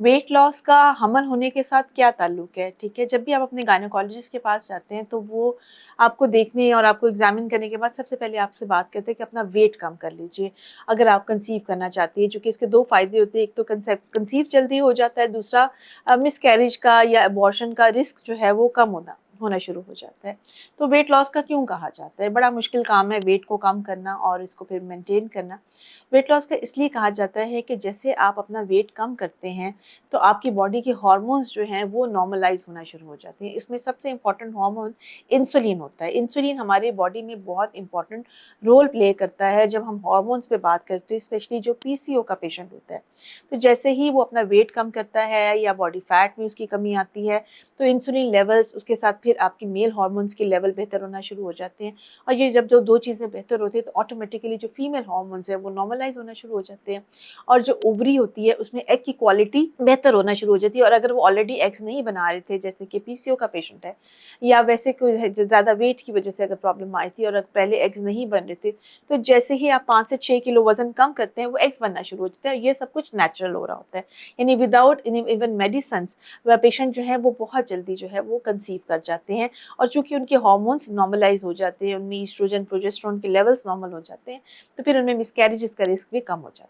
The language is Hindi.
वेट लॉस का हमल होने के साथ क्या ताल्लुक है, ठीक है? जब भी आप अपने गायनेकोलॉजिस्ट के पास जाते हैं, तो वो आपको देखने और आपको एग्ज़ामिन करने के बाद सबसे पहले आपसे बात करते हैं कि अपना वेट कम कर लीजिए, अगर आप कंसीव करना चाहती हैं। चूँकि इसके 2 फ़ायदे होते हैं, एक तो कंसीव जल्दी हो जाता है, दूसरा मिसकैरेज का या अबॉर्शन का रिस्क जो है वो कम होना होना शुरू हो जाता है। तो वेट लॉस का क्यों कहा जाता है? बड़ा मुश्किल काम है वेट को कम करना और इसको फिर मेंटेन करना। वेट लॉस का इसलिए कहा जाता है कि जैसे आप अपना वेट कम करते हैं, तो आपकी बॉडी के हार्मोन्स जो हैं वो नॉर्मलाइज़ होना शुरू हो जाते हैं। इसमें सबसे इम्पोर्टेंट हार्मोन इंसुलिन होता है। इंसुलिन हमारी बॉडी में बहुत इम्पोर्टेंट रोल प्ले करता है जब हम हार्मोन्स पे बात करते हैं, स्पेशली जो पीसीओ का पेशेंट होता है। तो जैसे ही वो अपना वेट कम करता है या बॉडी फैट में उसकी कमी आती है, तो इंसुलिन लेवल्स उसके साथ फिर आपकी मेल हार्मोन्स के लेवल बेहतर होना शुरू हो जाते हैं। और ये जब जो 2 चीज़ें बेहतर होती हैं, तो ऑटोमेटिकली जो फीमेल हार्मोन्स हैं वो नॉर्मलाइज़ होना शुरू हो जाते हैं। और जो ओवरी होती है उसमें एग की क्वालिटी बेहतर होना शुरू हो जाती है। और अगर वो ऑलरेडी एग्स नहीं बना रहे थे, जैसे कि पीसीओ का पेशेंट है या वैसे कोई है जो ज़्यादा वेट की वजह से अगर प्रॉब्लम आई थी और अगर पहले एग्स नहीं बन रहे थे, तो जैसे ही आप 5 से 6 किलो वज़न कम करते हैं, वो एग्स बनना शुरू हो जाते हैं। ये सब कुछ नेचुरल हो रहा होता है। यानी विदाउट इवन मेडिसिन्स वह पेशेंट जो है वो बहुत जल्दी जो है वो कंसीव कर जाते हैं। और चूँकि उनके हार्मोन्स नॉर्मलाइज़ हो जाते हैं, उनमें एस्ट्रोजन, प्रोजेस्टेरोन के लेवल्स नॉर्मल हो जाते हैं, तो फिर उनमें मिसकैरेजेस का रिस्क भी कम हो जाता है।